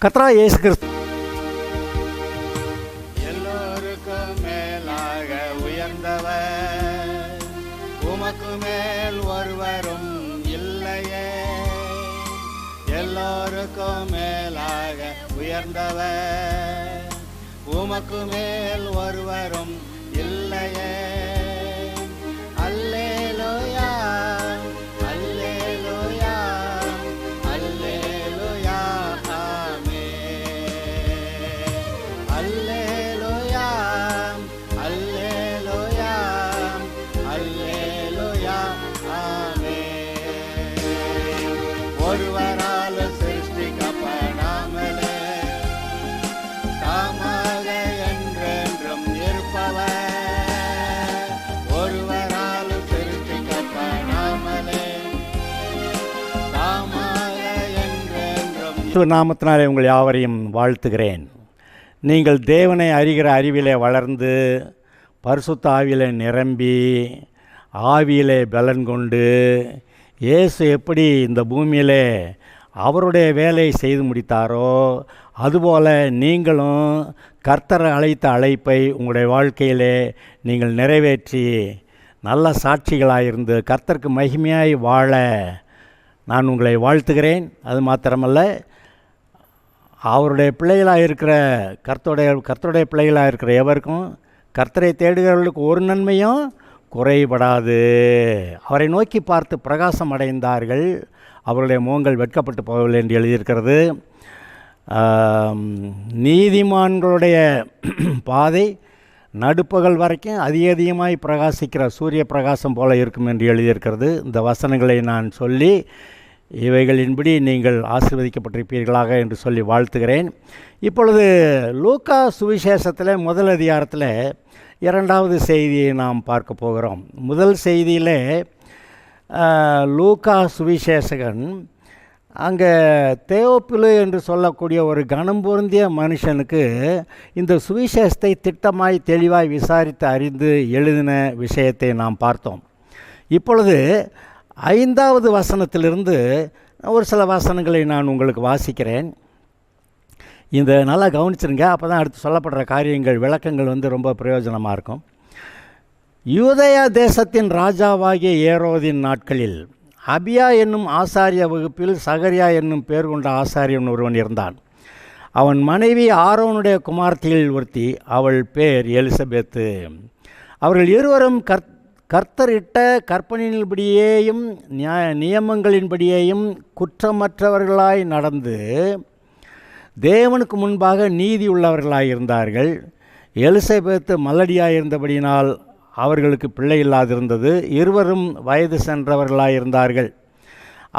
கர்த்தராகிய இயேசு கிறிஸ்து எல்லோருக்கும் மேலாக உயர்ந்தவர், உமக்கு மேல் ஒருவரும் இல்லையே. எல்லோருக்கும் மேலாக உயர்ந்தவர், உமக்கு மேல் ஒருவரும் இல்லையே. அல்லேலூயா, அல்லேலூயா, அல்லேலூயா, ஆமென். அல்லேலூயா, அல்லேலூயா, அல்லேலூயா, ஆமென். ஒருவரால் சிருஷ்டிக்கப்படாமலே தாமாக என்றென்றும் இருப்பவர், ஒருவரால் சிருஷ்டிக்கப்படாமலே தாமாக என்றென்றும் நாமத்தினாலே உங்கள் யாவரையும் வாழ்த்துகிறேன். நீங்கள் தேவனை அறிகிற அறிவிலே வளர்ந்து பரிசுத்த ஆவியிலே நிரம்பி ஆவியிலே பலன் கொண்டு இயேசு எப்படி இந்த பூமியிலே அவருடைய வேலையை செய்து முடித்தாரோ அதுபோல் நீங்களும் கர்த்தர் அழைத்த அழைப்பை உங்களுடைய வாழ்க்கையிலே நீங்கள் நிறைவேற்றி நல்ல சாட்சிகளாயிருந்து கர்த்தருக்கு மகிமையாய் வாழ நான் உங்களை வாழ்த்துகிறேன். அது மாத்திரமல்ல, அவருடைய பிள்ளைகளாக இருக்கிற கர்த்தருடைய பிள்ளைகளாக இருக்கிற எவருக்கும் கர்த்தரை தேடுகிறவர்களுக்கு ஒரு நன்மையும் குறைபடாது. அவரை நோக்கி பார்த்து பிரகாசம் அடைந்தார்கள், அவருடைய முகங்கள் வெட்கப்பட்டு போகவில்லை என்று எழுதியிருக்கிறது. நீதிமான்களுடைய பாதை நடுப்பகல் வரைக்கும் அதிகமாய் பிரகாசிக்கிற சூரிய பிரகாசம் போல இருக்கும் என்று எழுதியிருக்கிறது. இந்த வசனங்களை நான் சொல்லி இவைகளின்படி நீங்கள் ஆசீர்வதிக்கப்பட்டிருப்பீர்களாக என்று சொல்லி வாழ்த்துகிறேன். இப்பொழுது லூக்கா சுவிசேஷத்தில் முதல் அதிகாரத்தில் இரண்டாவது செய்தியை நாம் பார்க்க போகிறோம். முதல் செய்தியிலே லூக்கா சுவிசேஷகன் அங்கே தேயோப்பிலு என்று சொல்லக்கூடிய ஒரு கனம் பொருந்திய மனுஷனுக்கு இந்த சுவிசேஷத்தை திட்டமாய் தெளிவாய் விசாரித்து அறிந்து எழுதின விஷயத்தை நாம் பார்த்தோம். இப்பொழுது 5வது வசனத்திலிருந்து ஒரு சில வசனங்களை நான் உங்களுக்கு வாசிக்கிறேன். இந்த நல்லா கவனிச்சிருங்க, அப்போ தான் அடுத்து சொல்லப்படுற காரியங்கள் விளக்கங்கள் ரொம்ப பிரயோஜனமாக இருக்கும். யூதேயா தேசத்தின் ராஜாவாகிய ஏரோதின் நாட்களில் அபியா என்னும் ஆசாரிய வகுப்பில் சகரியா என்னும் பேர் கொண்ட ஆசாரியன் ஒருவன் இருந்தான். அவன் மனைவி ஆரோனுடைய குமார்த்தியில் ஒருத்தி, அவள் பேர் எலிசபெத்து. அவர்கள் இருவரும் கர்த்தரிட்ட கற்பனையின்படியேயும் நியமங்களின்படியேயும் குற்றமற்றவர்களாய் நடந்து தேவனுக்கு முன்பாக நீதி உள்ளவர்களாய் இருந்தார்கள். எலிசபெத்து மலடியாயிருந்தபடியினால் அவர்களுக்கு பிள்ளை இல்லாதிருந்தது. இருவரும் வயது சென்றவர்களாயிருந்தார்கள்.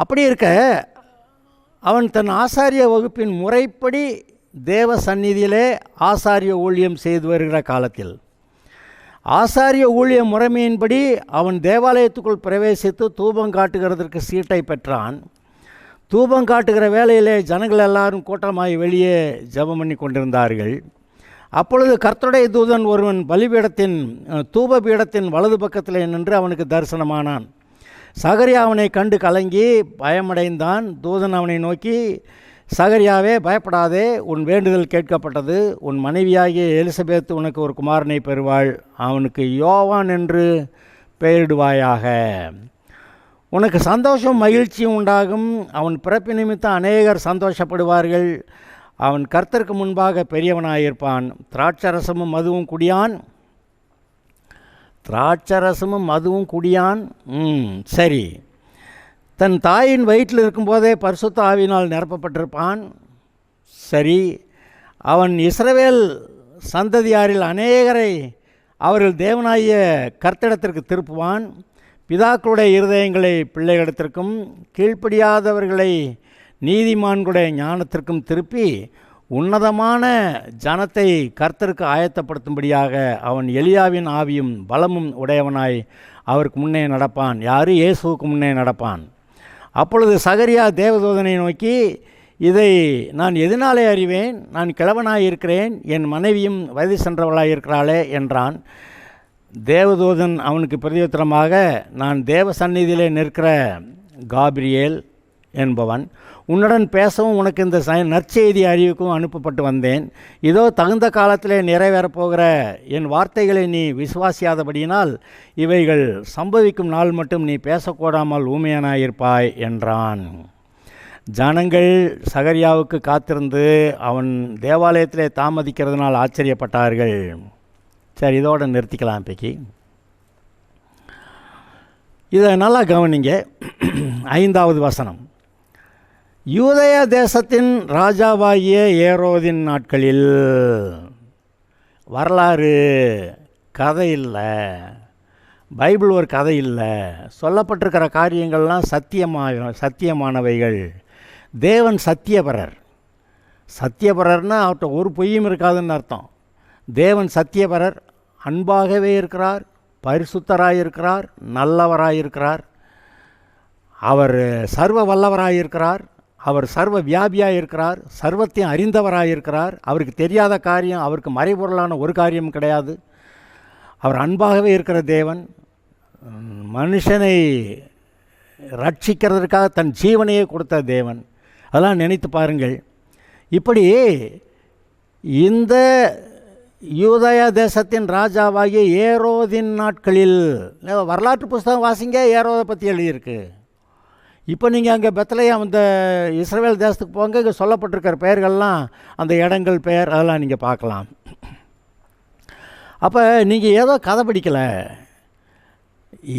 அப்படி இருக்க அவன் தன் ஆசாரிய வகுப்பின் முறைப்படி தேவ சந்நிதியிலே ஆசாரிய ஊழியம் செய்து வருகிற காலத்தில் ஆசாரிய ஊழிய முறைமையின்படி அவன் தேவாலயத்துக்குள் பிரவேசித்து தூபம் காட்டுகிறதற்கு சீட்டை பெற்றான். தூபம் காட்டுகிற வேளையிலே ஜனங்கள் எல்லாரும் கூட்டமாய் வெளியே ஜெபம் பண்ணி கொண்டிருந்தார்கள். அப்பொழுது கர்த்தருடைய தூதன் ஒருவன் தூப பீடத்தின் வலது பக்கத்தில் நின்று அவனுக்கு தரிசனமானான். சகரியா அவனை கண்டு கலங்கி பயமடைந்தான். தூதன் அவனை நோக்கி, சகரியாவே பயப்படாதே, உன் வேண்டுதல் கேட்கப்பட்டது. உன் மனைவியாகிய எலிசபெத்து உனக்கு ஒரு குமாரனை பெறுவாள். அவனுக்கு யோவான் என்று பெயரிடுவாயாக. உனக்கு சந்தோஷம் மகிழ்ச்சியும் உண்டாகும். அவன் பிறப்பு நிமித்தம் அநேகர் சந்தோஷப்படுவார்கள். அவன் கர்த்தருக்கு முன்பாக பெரியவனாயிருப்பான். திராட்சரசமும் மதுவும் குடியான். சரி. தன் தாயின் வயிற்றில் இருக்கும்போதே பரிசுத்த ஆவியினால் நிரப்பப்பட்டிருப்பான். சரி. அவன் இஸ்ரவேல் சந்ததியாரில் அநேகரை அவர்கள் தேவனாகிய கர்த்தரிடத்திற்கு திருப்புவான். பிதாக்களுடைய இருதயங்களை பிள்ளைகளிடத்திற்கும் கீழ்ப்படியாதவர்களை நீதிமான்களுடைய ஞானத்திற்கும் திருப்பி உன்னதமான ஜனத்தை கர்த்தருக்கு ஆயத்தப்படுத்தும்படியாக அவன் எலியாவின் ஆவியும் பலமும் உடையவனாய் அவருக்கு முன்னே நடப்பான். யார்? இயேசுவுக்கு முன்னே நடப்பான். அப்பொழுது சகரியா தேவதூதனை நோக்கி, இதை நான் எதனாலே அறிவேன்? நான் கிழவனாயிருக்கிறேன், என் மனைவியும் வயது சென்றவளாயிருக்கிறாளே என்றான். தேவதூதன் அவனுக்கு பிரதியுத்தரமாக, நான் தேவ சந்நிதியிலே நிற்கிற காபிரியேல் என்பவன். உன்னுடன் பேசவும் உனக்கு இந்த நற்செய்தி அறிவிக்கும் அனுப்பப்பட்டு வந்தேன். இதோ தகுந்த காலத்திலே நிறைவேறப்போகிற என் வார்த்தைகளை நீ விசுவாசியாதபடியினால் இவைகள் சம்பவிக்கும் நாள் மட்டும் நீ பேசக்கூடாமல் ஊமையானாயிருப்பாய் என்றான். ஜனங்கள் சகரியாவுக்கு காத்திருந்து அவன் தேவாலயத்திலே தாமதிக்கிறதுனால் ஆச்சரியப்பட்டார்கள். சரி, இதோடு நிறுத்திக்கலாம். இப்போக்கி இதை நல்லா கவனிங்க. 5வது வசனம். யூதேய தேசத்தின் ராஜாவாகிய ஏரோதின் நாட்களில், வரலாறு கதை இல்லை, பைபிள் ஒரு கதை இல்லை, சொல்லப்பட்டிருக்கிற காரியங்கள்லாம் சத்தியமானவைகள். தேவன் சத்தியபரர். சத்தியபரர்னா அவர்கிட்ட ஒரு பொய்யும் இருக்காதுன்னு அர்த்தம். தேவன் சத்தியபரர், அன்பாகவே இருக்கிறார், பரிசுத்தராயிருக்கிறார், நல்லவராயிருக்கிறார். அவர் சர்வ வல்லவராயிருக்கிறார், அவர் சர்வ வியாபியாயிருக்கிறார், சர்வத்தையும் அறிந்தவராயிருக்கிறார். அவருக்கு தெரியாத காரியம், அவருக்கு மறைபொருளான ஒரு காரியம் கிடையாது. அவர் அன்பாகவே இருக்கிற தேவன். மனுஷனை ரட்சிக்கிறதுக்காக தன் ஜீவனையே கொடுத்த தேவன். அதெல்லாம் நினைத்து பாருங்கள். இப்படி இந்த யூதேய தேசத்தின் ராஜாவாகிய ஏரோதின் நாட்களில், வரலாற்று புஸ்தகம் வாசிங்க, ஏரோதை பற்றி எழுதியிருக்கு. இப்போ நீங்கள் அங்கே பெத்லெகேம் அந்த இஸ்ரவேல் தேசத்துக்கு போங்க, இங்கே சொல்லப்பட்டிருக்கிற பெயர்கள்லாம் அந்த இடங்கள் பெயர், அதெல்லாம் நீங்கள் பார்க்கலாம். அப்போ நீங்கள் ஏதோ கதை படிக்கலை.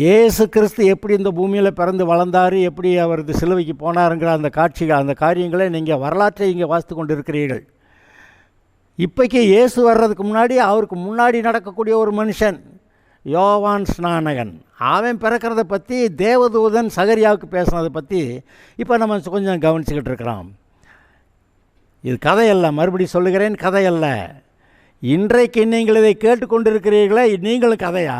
இயேசு கிறிஸ்து எப்படி இந்த பூமியில் பிறந்து வளர்ந்தார், எப்படி அவர் சிலுவைக்கு போனாருங்கிற அந்த காட்சிகள், அந்த காரியங்களை நீங்கள் வரலாற்றை இங்கே வாசித்து கொண்டு இருக்கிறீர்கள். இப்போக்கி இயேசு வர்றதுக்கு முன்னாடி அவருக்கு முன்னாடி நடக்கக்கூடிய ஒரு மனுஷன் யோவான் ஸ்நானகன், அவன் பிறக்கிறத பற்றி தேவதூதன் சகரியாவுக்கு பேசுனதை பற்றி இப்போ நம்ம கொஞ்சம் கவனிச்சுக்கிட்டு இருக்கிறோம். இது கதையல்ல, மறுபடி சொல்லுகிறேன், கதையல்ல. இன்றைக்கு நீங்கள் இதை கேட்டுக்கொண்டிருக்கிறீர்களே, நீங்களும் கதையா?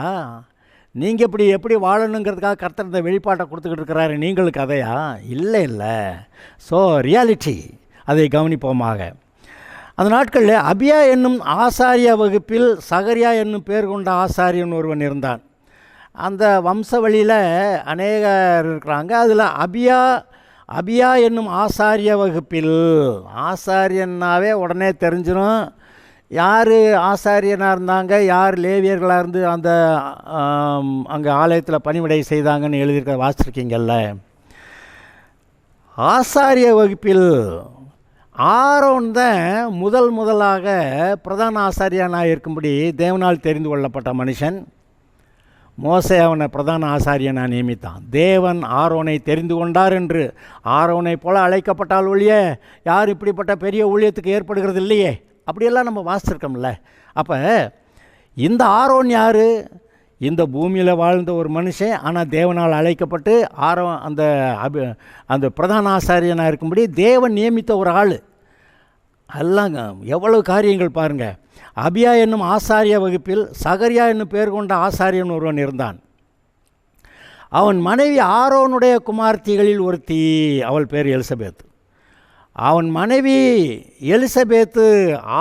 நீங்கள் எப்படி வாழணுங்கிறதுக்காக கர்த்தர் இந்த வெளிப்பாட்டை கொடுத்துக்கிட்டு இருக்கிறாரு, நீங்களும் கதையா? இல்லை. ஸோ ரியாலிட்டி, அதை கவனிப்போமாக. அந்த நாட்களில் அபியா என்னும் ஆசாரிய வகுப்பில் சகரியா என்னும் பேர் கொண்ட ஆசாரியன் ஒருவன் இருந்தான். அந்த வம்ச வழியில் அநேகர் இருக்கிறாங்க. அதில் அபியா என்னும் ஆசாரிய வகுப்பில், ஆசாரியன்னாவே உடனே தெரிஞ்சிடும் யார் ஆசாரியனாக இருந்தாங்க, யார் லேவியர்களாக இருந்து அந்த அங்கே ஆலயத்தில் பணிவிடை செய்தாங்கன்னு எழுதியிருக்க வாசிச்சிருக்கீங்கல்ல. ஆசாரிய வகுப்பில் ஆரோன் தான் முதலாக பிரதான ஆசாரியனாக இருக்கும்படி தேவனால் தெரிந்து கொள்ளப்பட்ட மனுஷன். மோசே அவனை பிரதான ஆசாரியனாக நியமித்தான். தேவன் ஆரோனை தெரிந்து கொண்டார் என்று ஆரோனை போல அழைக்கப்பட்டால் ஒழிய யார் இப்படிப்பட்ட பெரிய ஊழியத்துக்கு ஏற்படுகிறது இல்லையே, அப்படியெல்லாம் நம்ம வாசிச்சிருக்கோம்ல. அப்போ இந்த ஆரோன் யார்? இந்த பூமியில் வாழ்ந்த ஒரு மனுஷன், ஆனால் தேவனால் அழைக்கப்பட்டு ஆரோன் அந்த பிரதான ஆசாரியனாக இருக்கும்படி தேவன் நியமித்த ஒரு ஆள். எல்லாங்க எவ்வளவு காரியங்கள் பாருங்கள். அபியா என்னும் ஆசாரிய வகுப்பில் சகரியா என்னும் பேர் கொண்ட ஆசாரியன் ஒருவன் இருந்தான். அவன் மனைவி ஆரோனுடைய குமார்த்திகளில் ஒருத்தி, அவள் பேர் எலிசபேத். அவன் மனைவி எலிசபேத்து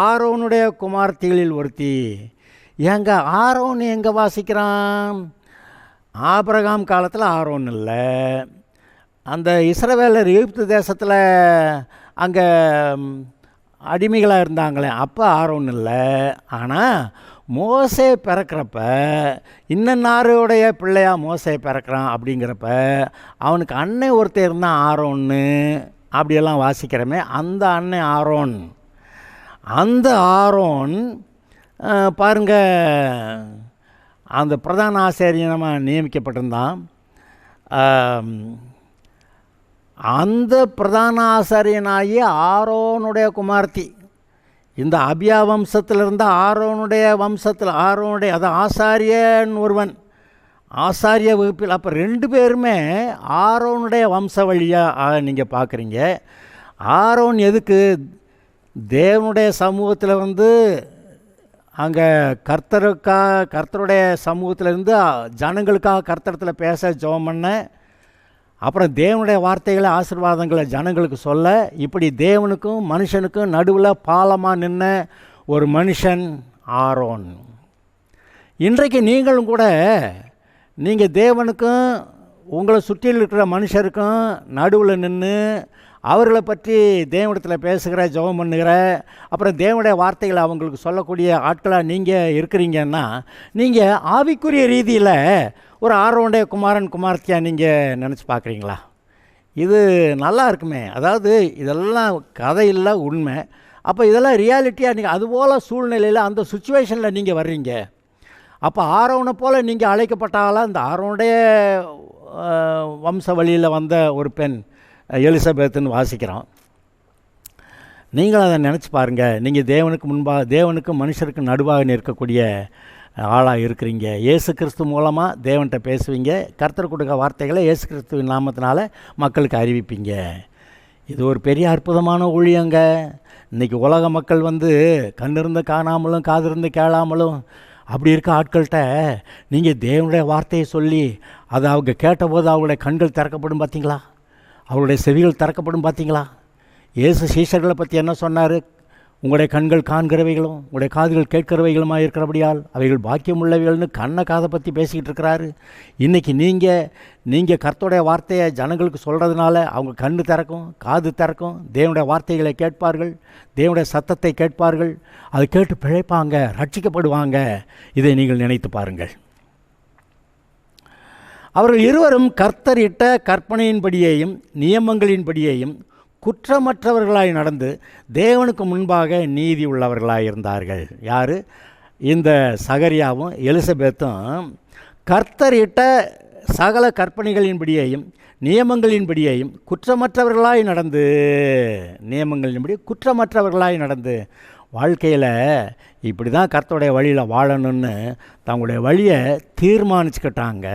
ஆரோனுடைய குமார்த்திகளில் ஒருத்தி. எங்கே ஆரோன் எங்கே வாசிக்கிறான்? ஆபிரகாம் காலத்தில் ஆரோன் இல்லை. அந்த இஸ்ரவேலர் எகிப்து தேசத்தில் அங்கே அடிமைகளாக இருந்தாங்களே, அப்போ ஆரோன் இல்லை. ஆனால் மோசே பிறக்கிறப்ப இன்னன்னாருடைய பிள்ளையாக மோசே பிறக்கிறான். அப்படிங்கிறப்ப அவனுக்கு அண்ணன் ஒருத்தர் இருந்தான் ஆரோன்னு, அப்படியெல்லாம் வாசிக்கிறோமே. அந்த அண்ணன் ஆரோன், அந்த ஆரோன் பாருங்க, அந்த பிரதான ஆசாரியனாக நியமிக்கப்பட்டிருந்தான். அந்த பிரதான ஆசாரியனாகி ஆரோனுடைய குமார்த்தி, இந்த அபியா வம்சத்தில் இருந்த ஆரோனுடைய வம்சத்தில், அதான் ஆசாரியன் ஒருவன் ஆசாரிய வகுப்பில். அப்போ 2 பேருமே ஆரோனுடைய வம்ச வழியாக நீங்கள் பார்க்குறீங்க. ஆரோன் எதுக்கு? தேவனுடைய சமூகத்தில் வந்து அங்கே கர்த்தருடைய சமூகத்தில் இருந்து ஜனங்களுக்காக கர்த்தரத்தில் பேச ஜெபம் பண்ண, அப்புறம் தேவனுடைய வார்த்தைகளை ஆசீர்வாதங்களை ஜனங்களுக்கு சொல்ல, இப்படி தேவனுக்கும் மனுஷனுக்கும் நடுவில் பாலமாக நின்ன ஒரு மனுஷன் ஆரோன். இன்றைக்கு நீங்களும் கூட நீங்கள் தேவனுக்கும் உங்களை சுற்றியில் இருக்கிற மனுஷருக்கும் நடுவில் நின்று அவர்களை பற்றி தேவனிடத்தில் பேசுகிற, ஜெபம் பண்ணுகிற, அப்புறம் தேவனுடைய வார்த்தைகளை அவங்களுக்கு சொல்லக்கூடிய ஆட்களாக நீங்கள் இருக்கிறீங்கன்னா, நீங்கள் ஆவிக்குரிய ரீதியில் ஒரு ஆரோனுடைய குமாரன் குமார்த்தியாக நீங்கள் நினச்சி பார்க்குறீங்களா? இது நல்லா இருக்குமே. அதாவது இதெல்லாம் கதை இல்லை, உண்மை. அப்போ இதெல்லாம் ரியாலிட்டியாக நீங்கள் அதுபோல் சூழ்நிலையில் அந்த சுச்சுவேஷனில் நீங்கள் வர்றீங்க. அப்போ ஆரோனை போல் நீங்கள் அழைக்கப்பட்டாலும் இந்த ஆரோனுடைய வம்ச வழியில் வந்த ஒரு பெண் எலிசபெத்துன்னு வாசிக்கிறோம். நீங்களும் அதை நினச்சி பாருங்கள். நீங்கள் தேவனுக்கும் மனுஷருக்கும் நடுவாக நிற்கக்கூடிய ஆளாக இருக்கிறீங்க. இயேசு கிறிஸ்து மூலமாக தேவன்கிட்ட பேசுவீங்க. கர்த்தர் கொடுக்க வார்த்தைகளை இயேசு கிறிஸ்துவின் நாமத்தினால மக்களுக்கு அறிவிப்பீங்க. இது ஒரு பெரிய அற்புதமான ஊழியங்க. இன்றைக்கி உலக மக்கள் கண்ணிருந்து காணாமலும் காதிருந்து கேளாமலும் அப்படி இருக்க ஆட்கள்கிட்ட நீங்கள் தேவனுடைய வார்த்தையை சொல்லி அதை அவங்க கேட்டபோது அவங்களுடைய கண்கள் திறக்கப்படும் பார்த்தீங்களா? அவருடைய செவிகள் திறக்கப்படும் பார்த்தீங்களா? இயேசு சீஷர்களை பற்றி என்ன சொன்னார்? உங்களுடைய கண்கள் காண்கிறவைகளும் உங்களுடைய காதுகள் கேட்கிறவைகளுமாக இருக்கிறபடியால் அவைகள் பாக்கியம் உள்ளவைகள்னு கண்ணை காதை பற்றி பேசிக்கிட்டு இருக்கிறாரு. இன்றைக்கி நீங்கள் கர்த்தருடைய வார்த்தையை ஜனங்களுக்கு சொல்கிறதுனால அவங்க கண்ணு திறக்கும், காது திறக்கும், தேவனுடைய வார்த்தைகளை கேட்பார்கள், தேவனுடைய சத்தத்தை கேட்பார்கள். அதை கேட்டு பிழைப்பாங்க, ரட்சிக்கப்படுவாங்க. இதை நீங்கள் நினைத்து பாருங்கள். அவர்கள் இருவரும் கர்த்தர் இட்ட கற்பனையின்படியேயும் நியமங்களின்படியேயும் குற்றமற்றவர்களாய் நடந்து தேவனுக்கு முன்பாக நீதி உள்ளவர்களாக இருந்தார்கள். யார்? இந்த சகரியாவும் எலிசபெத்தும் கர்த்தர் இட்ட சகல கற்பனைகளின்படியேயும் நியமங்களின்படியேயும் குற்றமற்றவர்களாய் நடந்து வாழ்க்கையில் இப்படி தான் கர்த்தருடைய வழியில் வாழணும்னு தங்களுடைய வழியை தீர்மானிச்சுக்கிட்டாங்க.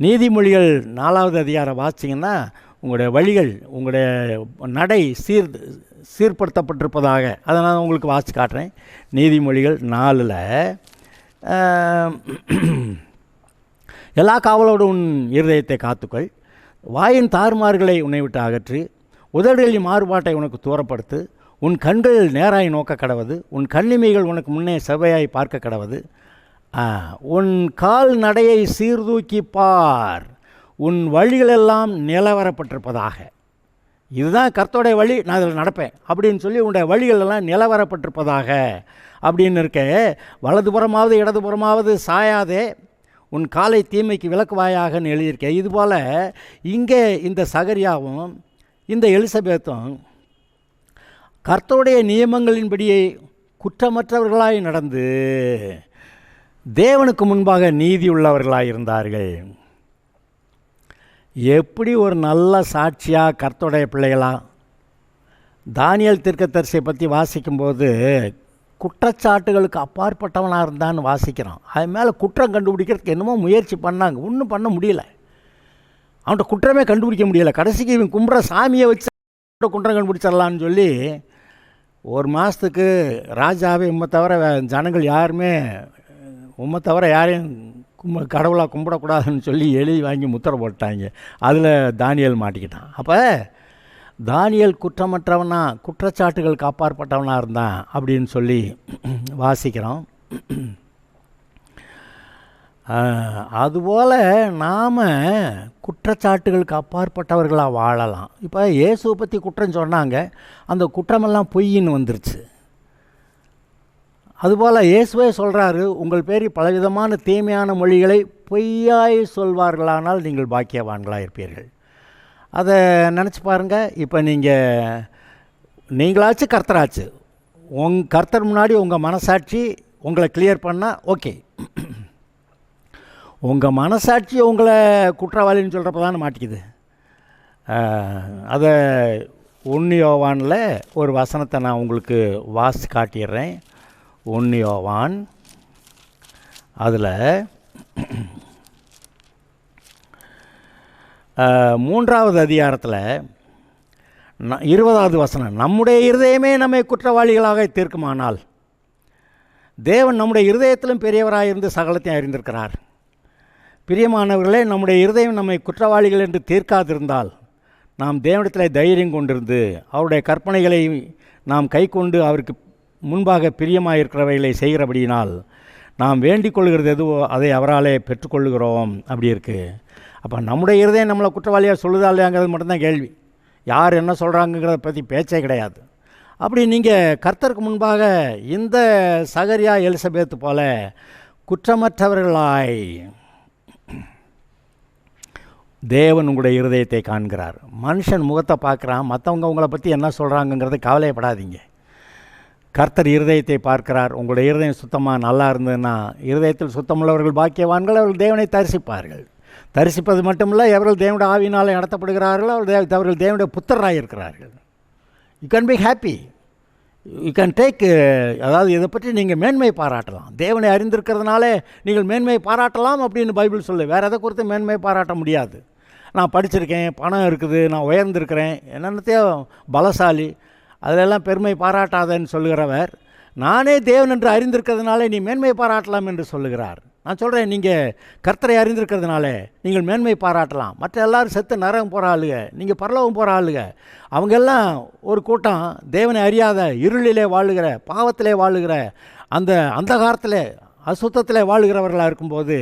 நீதிமொழிகள் 4வது அதிகாரம் வாசிச்சிங்கன்னா உங்களுடைய வழிகள், உங்களுடைய நடை சீர்படுத்தப்பட்டிருப்பதாக அதை நான் உங்களுக்கு வாசித்து காட்டுறேன். நீதிமொழிகள் 4ல் எல்லா காவலோடு உன் இருதயத்தை காத்துக்கள், வாயின் தாறுமாறுகளை உன்னை விட்டு அகற்றி, உதடுகளின் மாறுபாட்டை உனக்கு தூரப்படுத்து, உன் கண்கள் நேராய் நோக்க கடவது, உன் கண்ணிமைகள் உனக்கு முன்னே செவ்வையாய் பார்க்க கடவது, உன் கால் நடையை சீர்தூக்கி பார், உன் வழிகளெல்லாம் நிலவரப்பட்டிருப்பதாக. இதுதான் கர்த்தருடைய வழி, நான் அதில் நடப்பேன் அப்படின்னு சொல்லி உன்னுடைய வழிகளெல்லாம் நிலவரப்பட்டிருப்பதாக அப்படின்னு இருக்க. வலதுபுறமாவது இடதுபுறமாவது சாயாதே, உன் காலை தீமைக்கு விலக்குவாயாகன்னு எழுதியிருக்கேன். இதுபோல் இங்கே இந்த சகரியாவும் இந்த எலிசபெத்தும் கர்த்தருடைய நியமங்களின்படியே குற்றமற்றவர்களாய் நடந்து தேவனுக்கு முன்பாக நீதி உள்ளவர்களாக இருந்தார்கள். எப்படி ஒரு நல்ல சாட்சியாக கர்த்தருடைய பிள்ளைகளாக. தானியேல் தீர்க்கதரிசியை பற்றி வாசிக்கும்போது குற்றச்சாட்டுகளுக்கு அப்பாற்பட்டவனாக இருந்தான்னு வாசிக்கிறோம். அது மேலே குற்றம் கண்டுபிடிக்கிறதுக்கு என்னமோ முயற்சி பண்ணாங்க, ஒன்றும் பண்ண முடியல. அவன்கிட்ட குற்றமே கண்டுபிடிக்க முடியலை. கடைசிக்கு இவன் கும்பிட்ற சாமியை வச்சு குற்றம் கண்டுபிடிச்சிடலான்னு சொல்லி ஒரு மாதத்துக்கு ராஜாவே உம்மை தவிர ஜனங்கள் யாருமே உம்மை தவிர யாரையும் கடவுளாக கும்பிடக்கூடாதுன்னு சொல்லி எழுதி வாங்கி முத்திரை போட்டாங்க. அதில் தானியேல் மாட்டிக்கிட்டான். அப்போ தானியேல் குற்றமற்றவனா, குற்றச்சாட்டுகளுக்கு அப்பாற்பட்டவனாக இருந்தான் அப்படின்னு சொல்லி வாசிக்கிறோம். அதுபோல் நாம் குற்றச்சாட்டுகளுக்கு அப்பாற்பட்டவர்களாக வாழலாம். இப்போ இயேசுவை பற்றி குற்றம் சொன்னாங்க, அந்த குற்றமெல்லாம் பொய்ன்னு வந்துருச்சு. அதுபோல் இயேசுவே சொல்கிறாரு, உங்கள் பேரில் பலவிதமான தீமையான மொழிகளை பொய்யாய் சொல்வார்களானால் நீங்கள் பாக்கியவான்களாக இருப்பீர்கள். அதை நினச்சி பாருங்கள். இப்போ நீங்களாச்சு கர்த்தராச்சு, கர்த்தர் முன்னாடி உங்கள் மனசாட்சி உங்களை கிளியர் பண்ணால் ஓகே. உங்கள் மனசாட்சி உங்களை குற்றவாளின்னு சொல்கிறப்ப தானே மாட்டிக்குது. அதை 1 யோவானில் ஒரு வசனத்தை நான் உங்களுக்கு வாசி காட்டிடுறேன். 1 யோவான் அதில் 3வது அதிகாரத்தில் 20வது வசனம், நம்முடைய இருதயமே நம்மை குற்றவாளிகளாக தீர்க்குமானால் தேவன் நம்முடைய இருதயத்திலும் பெரியவராக இருந்து சகலத்தையும் அறிந்திருக்கிறார். பிரியமானவர்களே, நம்முடைய இருதயம் நம்மை குற்றவாளிகள் என்று தீர்க்காதிருந்தால் நாம் தேவனிடத்தில் தைரியம் கொண்டிருந்து அவருடைய கற்பனைகளை நாம் கை கொண்டு அவருக்கு முன்பாக பிரியமாக இருக்கிறவைகளை செய்கிறபடியினால் நாம் வேண்டிக் கொள்கிறது எதுவோ அதை அவராலே பெற்றுக்கொள்ளுகிறோம். அப்படி இருக்குது. அப்போ நம்முடைய இருதயம் நம்மளை குற்றவாளியாக சொல்லுதா இல்லையாங்கிறது மட்டும்தான் கேள்வி. யார் என்ன சொல்கிறாங்கிறத பற்றி பேச்சே கிடையாது. அப்படி நீங்கள் கர்த்தருக்கு முன்பாக இந்த சகரியா எலிசபெத் போல குற்றமற்றவர்களாய் தேவன் உங்களுடைய இருதயத்தை காண்கிறார். மனுஷன் முகத்தை பார்க்குறான், மற்றவங்க உங்களை பற்றி என்ன சொல்கிறாங்கங்கிறது கவலைப்படாதீங்க. கர்த்தர் இருதயத்தை பார்க்கிறார். உங்களுடைய இருதயம் சுத்தமாக நல்லா இருந்ததுன்னா, இருதயத்தில் சுத்தமுள்ளவர்கள் பாக்கியவான்கள், அவர்கள் தேவனை தரிசிப்பார்கள். தரிசிப்பது மட்டுமில்லை, அவர்கள் தேவனுடைய ஆவியினால் நடத்தப்படுகிறார்கள், அவர்கள் தேவனுடைய புத்திரராக இருக்கிறார்கள். You can be happy, you can take, அதாவது இதை பற்றி நீங்கள் மேன்மை பாராட்டலாம். தேவனை அறிந்திருக்கிறதுனால நீங்கள் மேன்மை பாராட்டலாம் அப்படின்னு பைபிள் சொல்லு. வேறு எதை குறித்து மேன்மை பாராட்ட முடியாது. நான் படிச்சிருக்கேன், பணம் இருக்குது, நான் உயர்ந்திருக்கிறேன், என்னென்னத்தையோ பலசாலி, அதிலெல்லாம் பெருமை பாராட்டாதன்னு சொல்லுகிறவர், நானே தேவன் என்று அறிந்திருக்கிறதுனால நீ மேன்மை பாராட்டலாம் என்று சொல்லுகிறார். நான் சொல்கிறேன், நீங்கள் கர்த்தரை அறிந்திருக்கிறதுனால நீங்கள் மேன்மை பாராட்டலாம். மற்ற எல்லோரும் செத்து நரகம் போகிற ஆளுங்க, நீங்கள் பரலோகம் போகிற ஆளுங்க. அவங்கெல்லாம் ஒரு கூட்டம் தேவனை அறியாத இருளிலே வாழுகிற, பாவத்திலே வாழுகிற, அந்த அந்தகாரத்தில் அசுத்தத்தில் வாழுகிறவர்களாக இருக்கும்போது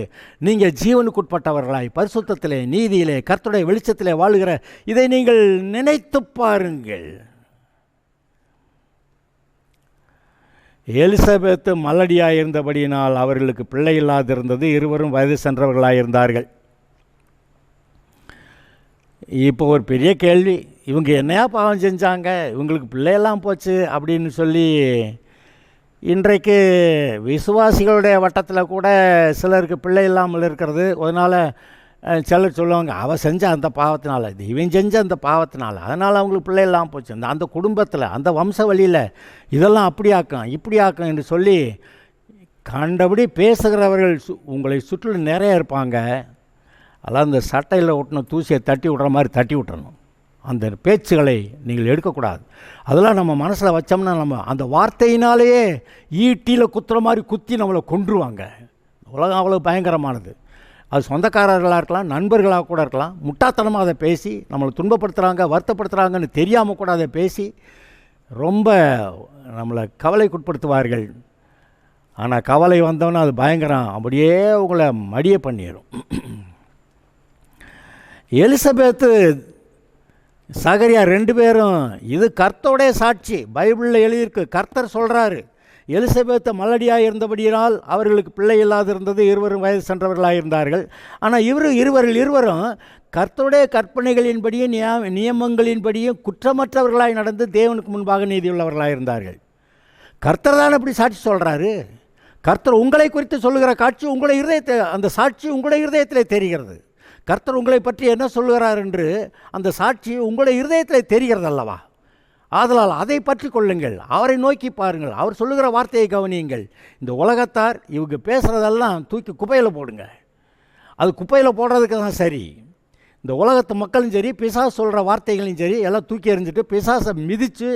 நீங்கள் ஜீவனுக்குட்பட்டவர்களாய் பரிசுத்தத்திலே, நீதியிலே, கர்த்தருடைய வெளிச்சத்திலே வாழுகிற இதை நீங்கள் நினைத்து பாருங்கள். எலிசபெத்து மலடியாக இருந்தபடியினால் அவர்களுக்கு பிள்ளை இல்லாதிருந்தது. இருவரும் வயது சென்றவர்களாக இருந்தார்கள். இப்போ ஒரு பெரிய கேள்வி, இவங்க என்னையா பாவம் செஞ்சாங்க, இவங்களுக்கு பிள்ளையெல்லாம் போச்சு அப்படின்னு சொல்லி இன்றைக்கு விசுவாசிகளுடைய வட்டத்தில் கூட சிலருக்கு பிள்ளை இல்லாமல் இருக்கிறது. அதனால் சிலர் சொல்லுவாங்க, அவள் செஞ்ச அந்த பாவத்தினால, இவன் செஞ்ச அந்த பாவத்தினால, அதனால் அவங்களுக்கு பிள்ளை இல்லாமல் போச்சு, அந்த குடும்பத்தில், அந்த வம்ச வழியில் இதெல்லாம் அப்படி ஆக்கும் இப்படி ஆக்கும் என்று சொல்லி கண்டபடி பேசுகிறவர்கள் உங்களை சுற்றிலும் நிறைய இருப்பாங்க. அதெல்லாம் அந்த சட்டையில் ஒட்டின தூசியை தட்டி விட்ற மாதிரி தட்டி விட்டுறணும். அந்த பேச்சுகளை நீங்கள் எடுக்கக்கூடாது. அதெல்லாம் நம்ம மனசில் வச்சோம்னா நம்ம அந்த வார்த்தையினாலேயே ஈட்டியில் குத்துற மாதிரி குத்தி நம்மளை கொன்றுவாங்க. உலகம் அவ்வளோ பயங்கரமானது. அது சொந்தக்காரர்களாக இருக்கலாம், நண்பர்களாக கூட இருக்கலாம். முட்டாத்தனமாக அதை பேசி நம்மளை துன்பப்படுத்துகிறாங்க, வருத்தப்படுத்துகிறாங்கன்னு தெரியாமல் கூட அதை பேசி ரொம்ப நம்மளை கவலைக்குட்படுத்துவார்கள். ஆனால் கவலை வந்தோன்னா அது பயங்கரம், அப்படியே உங்களை மடிய பண்ணிடும். எலிசபெத்து சகரியா 2 பேரும், இது கர்த்தருடைய சாட்சி, பைபிளில் எழுதியிருக்கு. கர்த்தர் சொல்கிறாரு, எலிசபெத்து மலடியாக இருந்தபடியினால் அவர்களுக்கு பிள்ளை இல்லாதிருந்தது, இருவரும் வயது சென்றவர்களாக இருந்தார்கள். ஆனால் இருவரும் கர்த்தருடைய கற்பனைகளின்படியும் நியமங்களின்படியும் குற்றமற்றவர்களாய் நடந்து தேவனுக்கு முன்பாக நீதியுள்ளவர்களாக இருந்தார்கள். கர்த்தர் தான் அப்படி சாட்சி சொல்கிறாரு. கர்த்தர் உங்களை குறித்து சொல்லுகிற காட்சி உங்களுடைய இருதயத்தை, அந்த சாட்சி உங்களுடைய இருதயத்தில் தெரிகிறது. கர்த்தர் உங்களை பற்றி என்ன சொல்கிறார் என்று அந்த சாட்சி உங்களுடைய இருதயத்தில் தெரிகிறது அல்லவா? ஆதலால் அதை பற்றி கொள்ளுங்கள், அவரை நோக்கி பாருங்கள், அவர் சொல்லுகிற வார்த்தையை கவனியுங்கள். இந்த உலகத்தார் இவங்க பேசுகிறதெல்லாம் தூக்கி குப்பையில் போடுங்க. அது குப்பையில் போடுறதுக்கு தான் சரி. இந்த உலகத்து மக்களும் சரி, பிசாசு சொல்கிற வார்த்தைகளையும் சரி, எல்லாம் தூக்கி எறிஞ்சிட்டு பிசாசை மிதித்து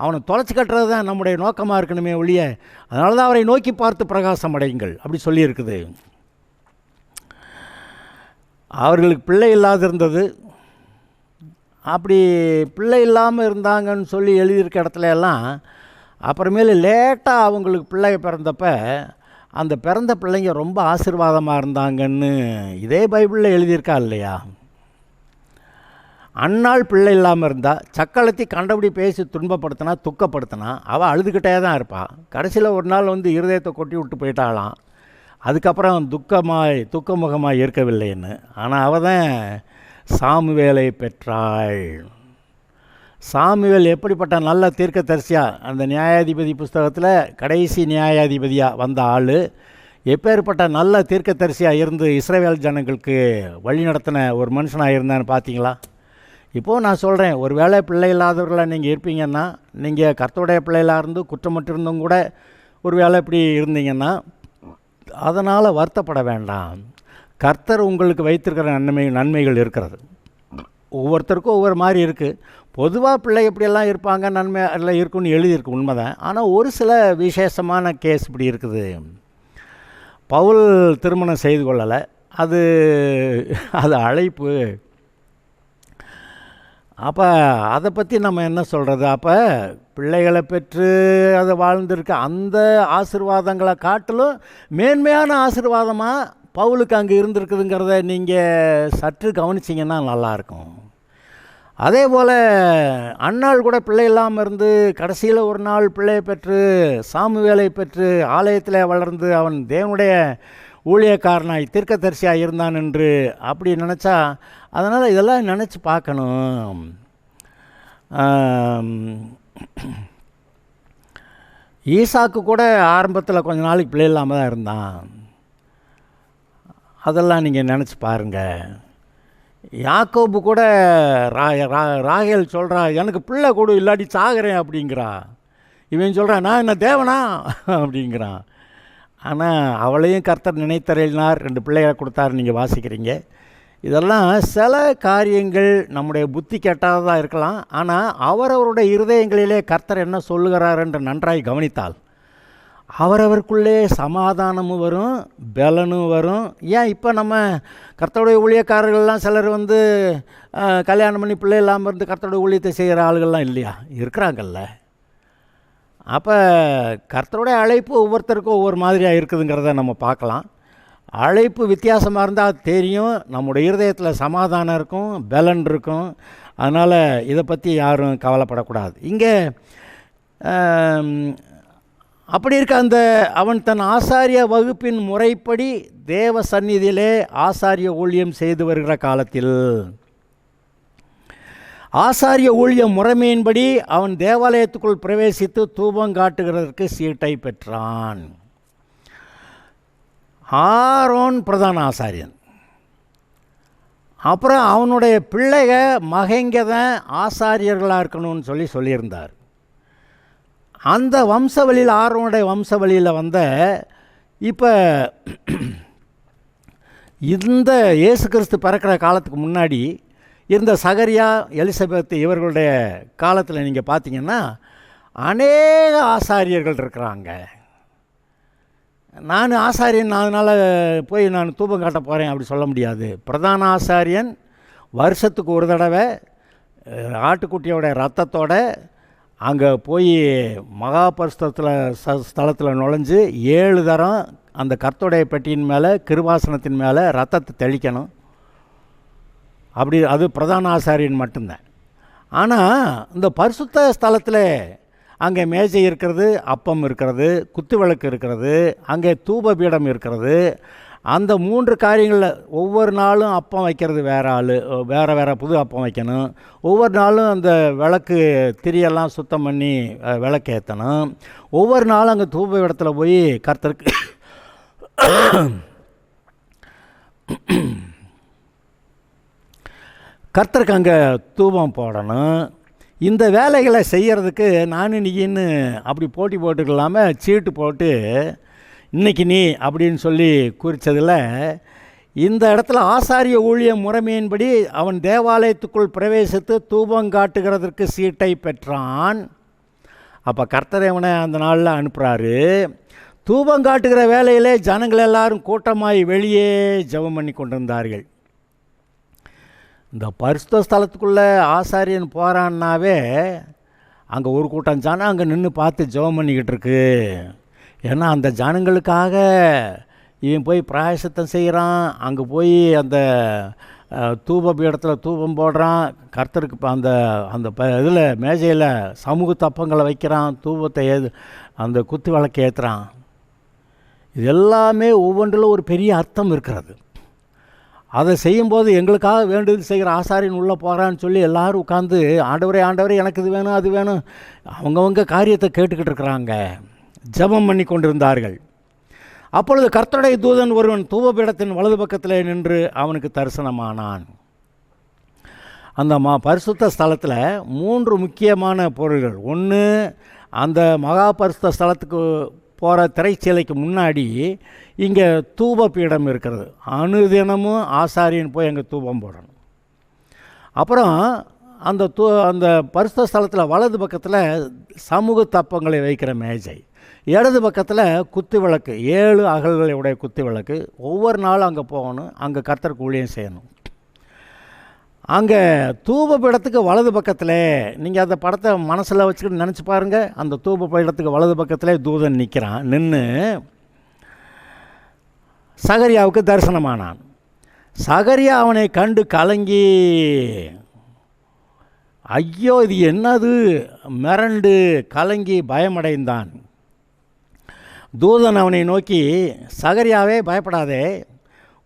அவனை தொலைச்சி கட்டுறது தான் நம்முடைய நோக்கமாக இருக்கணுமே ஒழிய, அதனால தான் அவரை நோக்கி பார்த்து பிரகாசம் அடையுங்கள் அப்படி சொல்லியிருக்குது. அவர்களுக்கு பிள்ளை இல்லாதிருந்தது. அப்படி பிள்ளை இல்லாமல் இருந்தாங்கன்னு சொல்லி எழுதியிருக்க இடத்துல எல்லாம் அப்புறமேலு லேட்டாக அவங்களுக்கு பிள்ளை பிறந்தப்ப அந்த பிறந்த பிள்ளைங்க ரொம்ப ஆசீர்வாதமாக இருந்தாங்கன்னு இதே பைபிளில் எழுதியிருக்கா இல்லையா? அன்னாள் பிள்ளை இல்லாமல் இருந்தால் சக்களத்தி கண்டபடி பேசி துன்பப்படுத்தினா, துக்கப்படுத்தினா அவள் அழுதுகிட்டே தான் இருப்பாள். கடைசியில் ஒரு நாள் இருதயத்தை கொட்டி விட்டு போயிட்டாளாம். அதுக்கப்புறம் துக்கமுகமாக இருக்கவில்லைன்னு. ஆனால் அவள் தான் சாமுவேலை பெற்றாள். சாமுவேல் எப்படிப்பட்ட நல்ல தீர்க்கதரிசியாக, அந்த நியாயாதிபதி புஸ்தகத்தில் கடைசி நியாயாதிபதியாக வந்த ஆள், எப்பேற்பட்ட நல்ல தீர்க்கதரிசியாக இருந்து இஸ்ரவேல் ஜனங்களுக்கு வழி நடத்தின ஒரு மனுஷனாக இருந்தான்னு பார்த்தீங்களா? இப்போது நான் சொல்கிறேன், ஒரு வேளை பிள்ளை இல்லாதவர்களாக நீங்கள் இருப்பீங்கன்னா, நீங்கள் கர்த்தருடைய பிள்ளைகளாக இருந்து குற்றமற்றிருந்தும் கூட ஒரு வேளை இப்படி இருந்தீங்கன்னா அதனால் வருத்தப்பட வேண்டாம். கர்த்தர் உங்களுக்கு வைத்திருக்கிற நன்மைகள் இருக்கிறது. ஒவ்வொருத்தருக்கும் ஒவ்வொரு மாதிரி இருக்குது. பொதுவாக பிள்ளை எப்படியெல்லாம் இருப்பாங்க, நன்மை எல்லாம் இருக்குன்னு எழுதியிருக்கு, உண்மைதான். ஆனால் ஒரு சில விசேஷமான கேஸ் இப்படி இருக்குது. பவுல் திருமணம் செய்து கொள்ளலை, அது அழைப்பு. அப்போ அதை பற்றி நம்ம என்ன சொல்கிறது? அப்போ பிள்ளைகளை பெற்று அதை வாழ்ந்திருக்க அந்த ஆசீர்வாதங்களை காட்டிலும் மேன்மையான ஆசீர்வாதமாக பவுலுக்கு அங்கே இருந்திருக்குதுங்கிறத நீங்கள் சற்று கவனிச்சிங்கன்னா நல்லாயிருக்கும். அதே போல் அன்னாள் கூட பிள்ளை இல்லாமல் இருந்து கடைசியில் ஒரு நாள் பிள்ளையை பெற்று சாமுவேலை பெற்று ஆலயத்தில் வளர்ந்து அவன் தேவனுடைய ஊழியக்காரனாய் தீர்க்கதரிசியாக இருந்தான் என்று அப்படி நினச்சா, அதனால் இதெல்லாம் நினச்சி பார்க்கணும். ஈசாக்கு கூட ஆரம்பத்தில் கொஞ்ச நாளைக்கு பிள்ளை இல்லாமல் தான் இருந்தான். அதெல்லாம் நீங்கள் நினச்சி பாருங்கள். யாக்கோபு கூட ராகேல் சொல்கிறா, எனக்கு பிள்ளை கொடு இல்லாட்டி சாகிறேன் அப்படிங்கிறா. இவன் சொல்கிறான், நான் என்ன தேவனா அப்படிங்கிறான். ஆனால் அவளையும் கர்த்தர் நினைத்தறினார், 2 பிள்ளைகளை கொடுத்தாரு. நீங்கள் வாசிக்கிறீங்க. இதெல்லாம் சில காரியங்கள் நம்முடைய புத்தி கெட்டாததாக இருக்கலாம். ஆனால் அவரவருடைய இருதயங்களிலே கர்த்தர் என்ன சொல்லுகிறார் என்று நன்றாய் கவனித்தால் அவரவருக்குள்ளே சமாதானமும் வரும், பலனும் வரும். ஏன் இப்போ நம்ம கர்த்தருடைய ஊழியக்காரர்கள்லாம் சிலர் கல்யாணம் பண்ணி பிள்ளை இல்லாமல் இருந்து கர்த்தருடைய ஊழியத்தை செய்கிற ஆளுகள்லாம் இல்லையா? இருக்கிறாங்கல்ல. அப்போ கர்த்தருடைய அழைப்பு ஒவ்வொருத்தருக்கும் ஒவ்வொரு மாதிரியாக இருக்குதுங்கிறத நம்ம பார்க்கலாம். அழைப்பு வித்தியாசமாக இருந்தால் தெரியும். நம்முடைய இருதயத்தில் சமாதானம் இருக்கும், பலன் இருக்கும். அதனால் இதை பற்றி யாரும் கவலைப்படக்கூடாது. இங்கே அப்படி இருக்க அவன் தன் ஆசாரிய வகுப்பின் முறைப்படி தேவ சந்நிதியிலே ஆசாரிய ஊழியம் செய்து வருகிற காலத்தில், ஆசாரிய ஊழிய முறைமையின்படி அவன் தேவாலயத்துக்குள் பிரவேசித்து தூபம் காட்டுகிறதற்கு சீட்டை பெற்றான். ஆரோன் பிரதான ஆசாரியன். அப்புறம் அவனுடைய பிள்ளைக மகைங்க தான் ஆசாரியர்களாக இருக்கணும்னு சொல்லியிருந்தார். அந்த வம்சவழியில், ஆரோனுடைய வம்சவழியில் இப்போ இந்த இயேசு கிறிஸ்து பிறக்கிற காலத்துக்கு முன்னாடி இருந்த சகரியா, எலிசபெத் இவர்களுடைய காலத்தில் நீங்கள் பார்த்தீங்கன்னா அநேக ஆசாரியர்கள் இருக்கிறாங்க. நான் ஆசாரியன், அதனால் போய் நான் தூபம் காட்ட போகிறேன் அப்படி சொல்ல முடியாது. பிரதான ஆசாரியன் வருஷத்துக்கு ஒரு தடவை ஆட்டுக்குட்டியோட ரத்தத்தோட அங்கே போய் மகா பரிசுத்தத்தில் ஸ்தலத்தில் நுழைஞ்சு 7 தரம் அந்த கர்த்தருடைய பெட்டியின் மேலே, கிருபாசனத்தின் மேலே ரத்தத்தை தெளிக்கணும். அப்படி அது பிரதான ஆசாரியன் மட்டும்தான். ஆனால் இந்த பரிசுத்த ஸ்தலத்தில் அங்கே மேஜை இருக்கிறது, அப்பம் இருக்கிறது, குத்துவிளக்கு இருக்கிறது, அங்கே தூப பீடம் இருக்கிறது. அந்த 3 காரியங்களில் ஒவ்வொரு நாளும் அப்பம் வைக்கிறது வேறு ஆள், வேறு புது அப்பம் வைக்கணும். ஒவ்வொரு நாளும் அந்த விளக்கு திரியெல்லாம் சுத்தம் பண்ணி விளக்கு ஏற்றணும். ஒவ்வொரு நாளும் அங்கே தூப இடத்துல போய் கர்த்தருக்கு அங்கே தூபம் போடணும். இந்த வேலைகளை செய்கிறதுக்கு நானும் நீன்னு அப்படி போட்டி போட்டுக்கலாமல் சீட்டு போட்டு இன்றைக்கி நீ அப்படின்னு சொல்லி குறித்ததில் இந்த இடத்துல ஆசாரிய ஊழிய முறைமையின்படி அவன் தேவாலயத்துக்குள் பிரவேசித்து தூபம் காட்டுகிறதற்கு சீட்டை பெற்றான். அப்போ கர்த்தர் அவனை அந்த நாளில் அனுப்புகிறாரு. தூபம் காட்டுகிற வேலையிலே ஜனங்கள் எல்லாரும் கூட்டமாய் வெளியே ஜெபம் பண்ணி கொண்டிருந்தார்கள். இந்த பரிசுத்த ஸ்தலத்துக்குள்ளே ஆசாரியன் போகிறான்னாவே அங்கே ஒரு கூட்டம் ஜனம் அங்கே நின்று பார்த்து ஜெபம் பண்ணிக்கிட்டு இருக்கு. ஏன்னா அந்த ஜனங்களுக்காக இவன் போய் பிராயசத்தம் செய்கிறான். அங்கே போய் அந்த தூப பீடத்தில் தூபம் போடுறான். கர்த்தருக்கு அந்த அந்த இதில் மேஜையில் சமூக தப்பங்களை வைக்கிறான். தூபத்தை அந்த குத்து விளக்கு ஏற்றுறான். இது எல்லாமே ஒவ்வொன்றில் ஒரு பெரிய அர்த்தம் இருக்கிறது. அதை செய்யும்போது எங்களுக்காக வேண்டுதல் செய்கிற ஆசாரியன் உள்ளே போகிறான்னு சொல்லி எல்லோரும் உட்காந்து ஆண்டவரே ஆண்டவரே எனக்கு இது வேணும் அது வேணும் அவங்கவங்க காரியத்தை கேட்டுக்கிட்டு இருக்கிறாங்க, ஜெபம் பண்ணி கொண்டிருந்தார்கள். அப்பொழுது கர்த்தருடைய தூதன் ஒருவன் தூபபீடத்தின் வலது பக்கத்தில் நின்று அவனுக்கு தரிசனமானான். அந்த பரிசுத்த ஸ்தலத்தில் 3 முக்கியமான பொருள்கள். ஒன்று, அந்த மகா பரிசுத்த ஸ்தலத்துக்கு போகிற திரைச்சீலைக்கு முன்னாடி இங்கே தூப பீடம் இருக்கிறது. அனுதினமும் ஆசாரியன் போய் அங்கே தூபம் போடணும். அப்புறம் அந்த பரிசுத்த ஸ்தலத்தில் வலது பக்கத்தில் சமூக தப்பங்களை வைக்கிற மேஜை, இடது பக்கத்தில் குத்து விளக்கு, 7 அகல்களுடைய குத்து விளக்கு. ஒவ்வொரு நாளும் அங்கே போகணும், அங்கே கர்த்தருக்கு ஊழியம் செய்யணும். அங்கே தூப பீடத்துக்கு வலது பக்கத்தில் நீங்கள் அந்த படத்தை மனசில் வச்சுக்கிட்டு நினச்சி பாருங்கள். அந்த தூப பீடத்துக்கு வலது பக்கத்தில் தூதன் நிற்கிறான். நின்று சகரியாவுக்கு தரிசனமானான். சகரியா அவனை கண்டு கலங்கி ஐயோ இது என்னது, மிரண்டு கலங்கி பயமடைந்தான். தூதன் அவனை நோக்கி, சகரியாவே பயப்படாதே,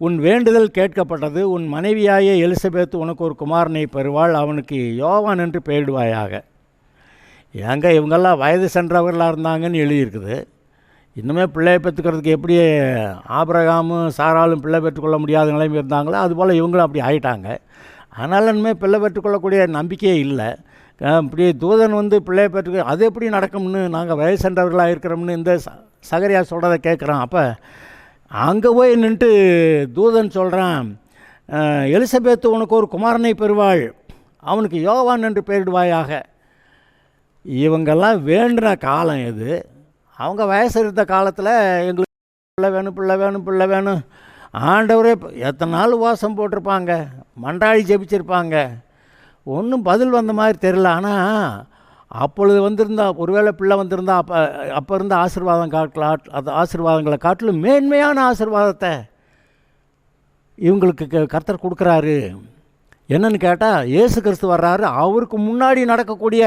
உன் வேண்டுதல் கேட்கப்பட்டது. உன் மனைவியாய எலிசபெத் உனக்கு ஒரு குமாரனை பெறுவாள். அவனுக்கு யோவான் என்று பெயரிடுவாயாக. ஏங்க இவங்கெல்லாம் வயது சென்றவர்களாக இருந்தாங்கன்னு எழுதியிருக்குது. இன்னுமே பிள்ளை பெற்றுக்கிறதுக்கு எப்படி ஆபிரகாமும் சாராலும் பிள்ளை பெற்றுக்கொள்ள முடியாத நிலைமை இருந்தாங்களோ அதுபோல் இவங்களும் அப்படி ஆகிட்டாங்க. அதனால் இனிமேல் பிள்ளை பெற்றுக்கொள்ளக்கூடிய நம்பிக்கையே இல்லை. இப்படி தூதன் வந்து பிள்ளை பெற்று அது எப்படி நடக்கும்னு நாங்கள் வயது சென்றவர்களாக இருக்கிறோம்னு இந்த சகரியா சொல்கிறத கேட்குறான். அப்போ அங்கே போய் நின்றுட்டு தூதன் சொல்கிறான், எலிசபெத்து உனக்கு ஒரு குமாரனை பெறுவாள். அவனுக்கு யோவான் என்று பெயரிடுவாயாக. இவங்கெல்லாம் வேண்டின காலம் எது? அவங்க வயசு இருந்த காலத்தில் எங்களுக்கு பிள்ளை வேணும் பிள்ளை வேணும் பிள்ளை வேணும் ஆண்டவரே எத்தனை நாள் உபவாசம் போட்டிருப்பாங்க, மன்றாடி ஜெபிச்சிருப்பாங்க. ஒன்றும் பதில் வந்த மாதிரி தெரில. ஆனால் அப்பொழுது வந்திருந்தா ஒருவேளை பிள்ளை வந்திருந்தா அப்போ இருந்த ஆசீர்வாதம் அது ஆசீர்வாதங்களை காட்டிலும் மேன்மையான ஆசீர்வாதத்தை இவங்களுக்கு கர்த்தர் கொடுக்குறாரு. என்னன்னு கேட்டால் இயேசு கிறிஸ்து வர்றாரு. அவருக்கு முன்னாடி நடக்கக்கூடிய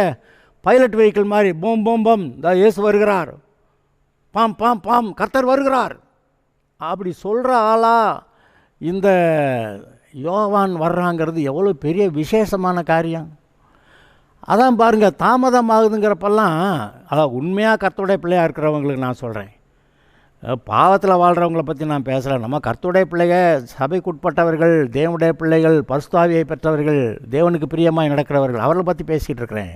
பைலட் வெஹிக்கிள் மாதிரி போம் போம் பம் இயேசு வருகிறார், பாம் பாம் பாம் கர்த்தர் வருகிறார் அப்படி சொல்கிற ஆளா இந்த யோவான் வர்றாங்கிறது எவ்வளோ பெரிய விசேஷமான காரியம். அதான் பாருங்கள், தாமதம் ஆகுதுங்கிறப்பெல்லாம் அதான் உண்மையாக கர்த்தருடைய பிள்ளையாக இருக்கிறவங்களுக்கு நான் சொல்கிறேன். பாவத்தில் வாழ்கிறவங்கள பற்றி நான் பேசலை. நம்ம கர்த்தருடைய பிள்ளைக, சபைக்குட்பட்டவர்கள், தேவனுடைய பிள்ளைகள், பரிசுத்த பெற்றவர்கள், தேவனுக்கு பிரியமாக நடக்கிறவர்கள், அவர்களை பற்றி பேசிகிட்டு இருக்கிறேன்.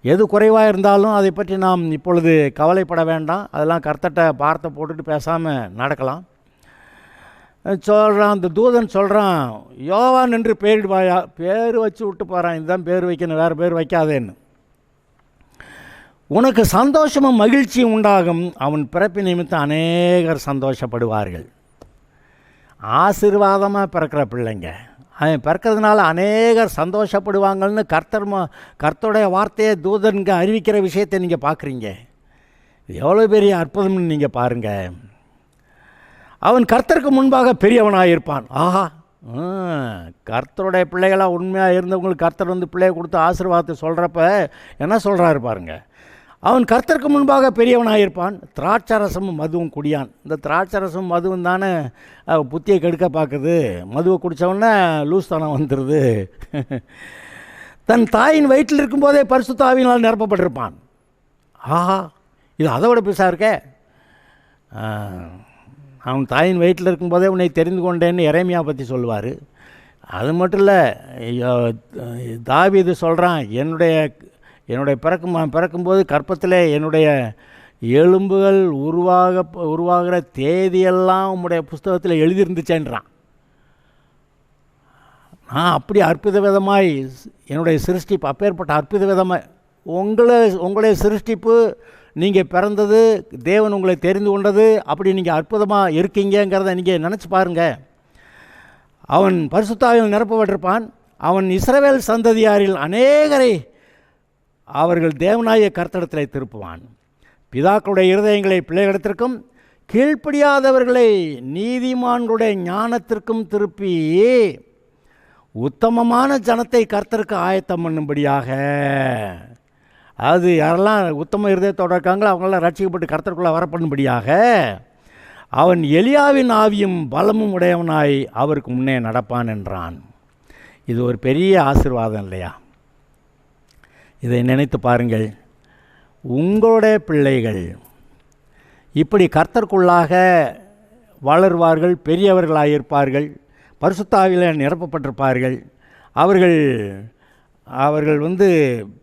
எது குறைவாக இருந்தாலும் அதை பற்றி நாம் இப்பொழுது கவலைப்பட வேண்டாம். அதெல்லாம் கர்த்தர்ட்ட வார்த்தை போட்டுட்டு பேசாமல் நடக்கலாம். சொல்கிறான், அந்த தூதன் சொல்கிறான், யோவான் என்று பெயரிடுவாயா. பேர் வச்சு விட்டு போகிறான், இதுதான் பேர் வைக்கணும், வேறு பேர் வைக்காதேன்னு. உனக்கு சந்தோஷமும் மகிழ்ச்சியும் உண்டாகும். அவன் பிறப்பு நிமித்தம் அநேகர் சந்தோஷப்படுவார்கள். ஆசீர்வாதமாக பிறக்கிற பிள்ளைங்க, அவன் பிறக்கிறதுனால அநேகர் சந்தோஷப்படுவாங்கன்னு கர்த்தருடைய வார்த்தையை தூதனுக்கு அறிவிக்கிற விஷயத்தை நீங்கள் பார்க்குறீங்க. எவ்வளோ பெரிய அற்புதம்னு நீங்கள் பாருங்கள். அவன் கர்த்தருக்கு முன்பாக பெரியவனாக இருப்பான். ஆஹா, கர்த்தருடைய பிள்ளைகளாக உண்மையாக இருந்தவங்களுக்கு கர்த்தர் வந்து பிள்ளையை கொடுத்து ஆசீர்வாதத்தை சொல்கிறப்ப என்ன சொல்கிறாரு பாருங்கள். அவன் கர்த்தருக்கு முன்பாக பெரியவனாக இருப்பான். திராட்சரசமும் மதுவும் குடியான். இந்த திராட்சரசமும் மதுவும் தானே புத்தியை கெடுக்க பார்க்குது. மதுவை குடித்தவொடனே லூஸ் தானம் வந்துடுது. தன் தாயின் வயிற்றில் இருக்கும்போதே பரிசுத்த ஆவியினால் நிரப்பப்பட்டிருப்பான். ஆஹா, இது அதை விட பெருசாக இருக்கே. அவன் தாயின் வயிற்றில் இருக்கும்போதே உன்னை தெரிந்து கொண்டேன்னு எரேமியா பற்றி சொல்லுவார். அது மட்டும் இல்லை, தாவீது சொல்கிறான், என்னுடைய பிறக்கும்போது கற்பத்தில் என்னுடைய எலும்புகள் உருவாகிற தேதியெல்லாம் உம்முடைய புஸ்தகத்தில் எழுதியிருந்துச்சேன்றான். நான் அப்படி அற்புத விதமாய் என்னுடைய சிருஷ்டிப்பு, அப்பேற்பட்ட அற்புத விதமாக உங்களுடைய சிருஷ்டிப்பு, நீங்கள் பிறந்தது, தேவன் உங்களை தெரிந்து கொண்டது, அப்படி நீங்கள் அற்புதமாக இருக்கீங்கிறத நீங்கள் நினச்சி பாருங்கள். அவன் பரிசுத்த ஆவியால் நிரப்பப்பட்டிருப்பான். அவன் இஸ்ரவேல் சந்ததியாரில் அநேகரை அவர்கள் தேவனாய கர்த்தரிடத்தில் திருப்புவான். பிதாக்களுடைய இருதயங்களை பிள்ளைகளிடத்திற்கும், கீழ்ப்படியாதவர்களை நீதிமான்களுடைய ஞானத்திற்கும் திருப்பி உத்தமமான ஜனத்தை கர்த்தருக்கு ஆயத்தம் பண்ணும்படியாக. அது யாரெல்லாம் உத்தம இருதயத்தோடு இருக்காங்களோ அவங்களாம் ரட்சிக்கப்பட்டு கர்த்தருக்குள்ளே வரப்படும்படியாக அவன் எலியாவின் ஆவியும் பலமும் உடையவனாய் அவருக்கு முன்னே நடப்பான் என்றான். இது ஒரு பெரிய ஆசீர்வாதம் இல்லையா? இதை நினைத்து பாருங்கள். உங்களுடைய பிள்ளைகள் இப்படி கர்த்தருக்குள்ளாக வளருவார்கள், பெரியவர்களாக இருப்பார்கள், பரிசுத்த ஆவியில் நிரப்பப்பட்டிருப்பார்கள். அவர்கள்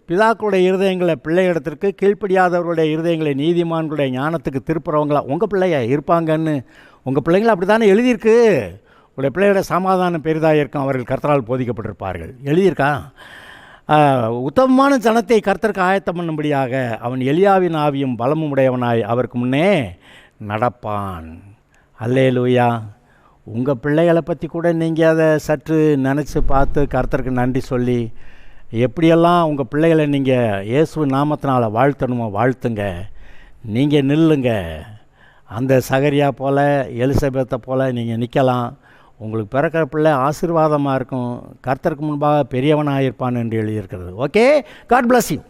பிதாக்களுடைய இருதயங்களை பிள்ளைகளிடத்திற்கு, கீழ்ப்படியாதவர்களுடைய இருதயங்களை நீதிமான்களுடைய ஞானத்துக்கு திருப்புறவங்களா உங்கள் பிள்ளைய இருப்பாங்கன்னு உங்கள் பிள்ளைங்களை அப்படி தானே எழுதியிருக்கு. உங்களுடைய பிள்ளையோட சமாதானம் பெரிதாக இருக்கும், அவர்கள் கர்த்தரால் போதிக்கப்பட்டிருப்பார்கள் எழுதியிருக்கா. உத்தமமான ஜனத்தை கர்த்தருக்கு ஆயத்தம் பண்ணும்படியாக அவன் எலியாவின் ஆவியும் பலமும் உடையவனாய் அவருக்கு முன்னே நடப்பான். அல்லேலூயா. உங்கள் பிள்ளைகளை பற்றி கூட நீங்கள் அதை சற்று நினச்சி பார்த்து கர்த்தருக்கு நன்றி சொல்லி எப்படியெல்லாம் உங்கள் பிள்ளைகளை நீங்கள் இயேசு நாமத்தினால் வாழ்த்தணுமோ வாழ்த்துங்க. நீங்கள் நில்லுங்க. அந்த சகரியா போல், எலிசபெத்தை போல் நீங்கள் நிற்கலாம். உங்களுக்கு பிறக்கிற பிள்ளை ஆசீர்வாதமாக இருக்கும், கர்த்தருக்கு முன்பாக பெரியவனாக இருப்பான் என்று எழுதியிருக்கிறது. Okay, god bless you.